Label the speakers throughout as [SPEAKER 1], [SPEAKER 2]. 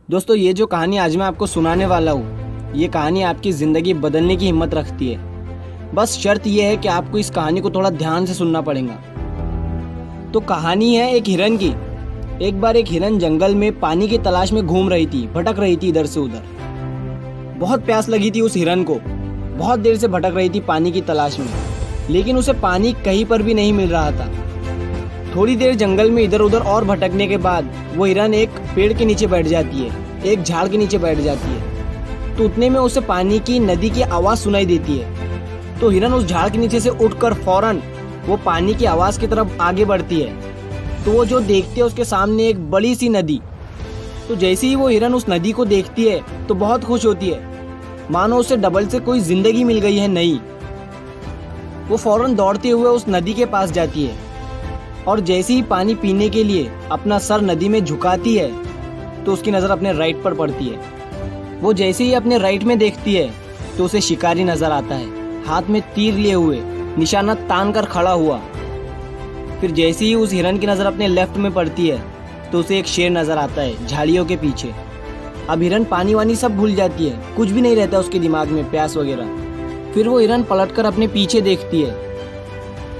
[SPEAKER 1] दोस्तों, ये जो कहानी आज मैं आपको सुनाने वाला हूँ, ये कहानी आपकी ज़िंदगी बदलने की हिम्मत रखती है। बस शर्त यह है कि आपको इस कहानी को थोड़ा ध्यान से सुनना पड़ेगा। तो कहानी है एक हिरन की। एक बार एक हिरन जंगल में पानी की तलाश में घूम रही थी, भटक रही थी इधर से उधर। बहुत प्यास लगी थी उस हिरन को, बहुत देर से भटक रही थी पानी की तलाश में, लेकिन उसे पानी कहीं पर भी नहीं मिल रहा था। थोड़ी देर जंगल में इधर उधर और भटकने के बाद वो हिरन एक पेड़ के नीचे बैठ जाती है, एक झाड़ के नीचे बैठ जाती है। तो उतने में उसे पानी की नदी की आवाज़ सुनाई देती है। तो हिरन उस झाड़ के नीचे से उठकर फौरन वो पानी की आवाज़ की तरफ आगे बढ़ती है। तो वो जो देखती है उसके सामने एक बड़ी सी नदी। तो जैसे ही वो हिरन उस नदी को देखती है तो बहुत खुश होती है, मानो उसे डबल से कोई जिंदगी मिल गई है नई। वो फौरन दौड़ते हुए उस नदी के पास जाती है और जैसे ही पानी पीने के लिए अपना सर नदी में झुकाती है तो उसकी नज़र अपने राइट पर पड़ती है। वो जैसे ही अपने राइट में देखती है तो उसे शिकारी नज़र आता है, हाथ में तीर लिए हुए, निशाना तान कर खड़ा हुआ। फिर जैसे ही उस हिरन की नज़र अपने लेफ्ट में पड़ती है तो उसे एक शेर नज़र आता है झाड़ियों के पीछे। अब हिरन पानी वानी सब भूल जाती है, कुछ भी नहीं रहता उसके दिमाग में, प्यास वगैरह। फिर वो हिरन पलटकर अपने पीछे देखती है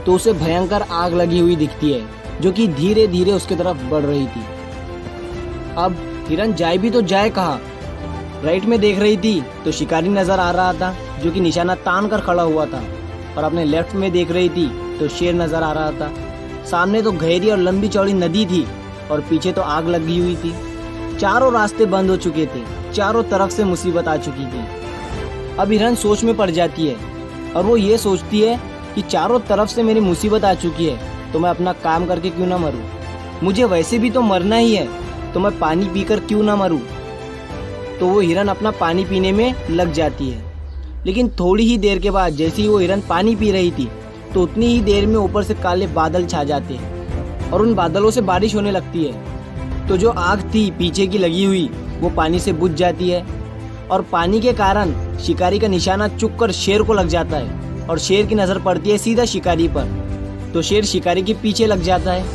[SPEAKER 1] तो उसे भयंकर आग लगी हुई दिखती है, जो कि धीरे धीरे उसके तरफ बढ़ रही थी। अब हिरन जाए भी तो जाए कहाँ? राइट में देख रही थी तो शिकारी नजर आ रहा था, जो कि निशाना तान कर खड़ा हुआ था, और अपने लेफ्ट में देख रही थी तो शेर नजर आ रहा था। सामने तो गहरी और लंबी चौड़ी नदी थी और पीछे तो आग लगी हुई थी। चारों रास्ते बंद हो चुके थे, चारों तरफ से मुसीबत आ चुकी थी। अब हिरन सोच में पड़ जाती है और वो ये सोचती है कि चारों तरफ से मेरी मुसीबत आ चुकी है तो मैं अपना काम करके क्यों ना मरूं। मुझे वैसे भी तो मरना ही है, तो मैं पानी पीकर क्यों ना मरूं। तो वो हिरन अपना पानी पीने में लग जाती है। लेकिन थोड़ी ही देर के बाद जैसे ही वो हिरन पानी पी रही थी तो उतनी ही देर में ऊपर से काले बादल छा जाते हैं और उन बादलों से बारिश होने लगती है। तो जो आग थी पीछे की लगी हुई वो पानी से बुझ जाती है और पानी के कारण शिकारी का निशाना चुक कर शेर को लग जाता है और शेर की नज़र पड़ती है सीधा शिकारी पर। तो शेर शिकारी के पीछे लग जाता है।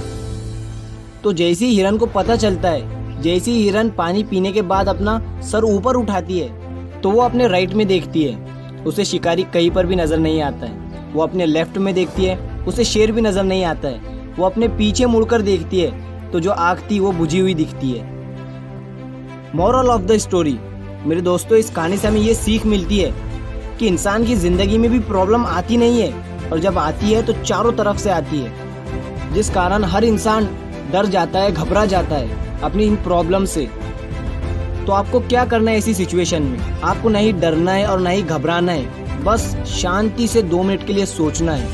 [SPEAKER 1] तो जैसे ही हिरन को पता चलता है, जैसे ही हिरन पानी पीने के बाद अपना सर ऊपर उठाती है तो वो अपने राइट में देखती है, उसे शिकारी कहीं पर भी नज़र नहीं आता है। वो अपने लेफ्ट में देखती है, उसे शेर भी नज़र नहीं आता है। वो अपने पीछे मुड़कर देखती है तो जो आग थी वो बुझी हुई दिखती है। मोरल ऑफ द स्टोरी, मेरे दोस्तों, इस कहानी से हमें ये सीख मिलती है कि इंसान की ज़िंदगी में भी प्रॉब्लम आती नहीं है, और जब आती है तो चारों तरफ से आती है, जिस कारण हर इंसान डर जाता है, घबरा जाता है अपनी इन प्रॉब्लम से। तो आपको क्या करना है ऐसी सिचुएशन में? आपको नहीं डरना है और नहीं घबराना है, बस शांति से 2 मिनट के लिए सोचना है।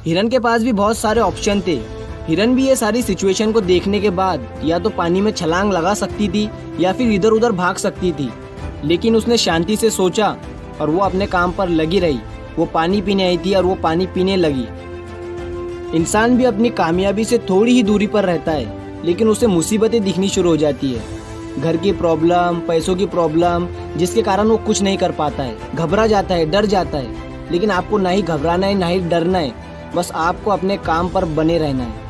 [SPEAKER 1] हिरन के पास भी बहुत सारे ऑप्शन थे। हिरन भी ये सारी सिचुएशन को देखने के बाद या तो पानी में छलांग लगा सकती थी या फिर इधर उधर भाग सकती थी, लेकिन उसने शांति से सोचा और वो अपने काम पर लगी रही। वो पानी पीने आई थी और वो पानी पीने लगी। इंसान भी अपनी कामयाबी से थोड़ी ही दूरी पर रहता है, लेकिन उसे मुसीबतें दिखनी शुरू हो जाती है, घर की प्रॉब्लम, पैसों की प्रॉब्लम, जिसके कारण वो कुछ नहीं कर पाता है, घबरा जाता है, डर जाता है। लेकिन आपको ना ही घबराना है ना ही डरना है, बस आपको अपने काम पर बने रहना है।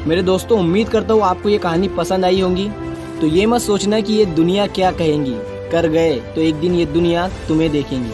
[SPEAKER 1] मेरे दोस्तों, उम्मीद करता हूँ आपको ये कहानी पसंद आई होगी। तो ये मत सोचना कि ये दुनिया क्या कहेंगी, कर गए तो एक दिन ये दुनिया तुम्हें देखेंगी।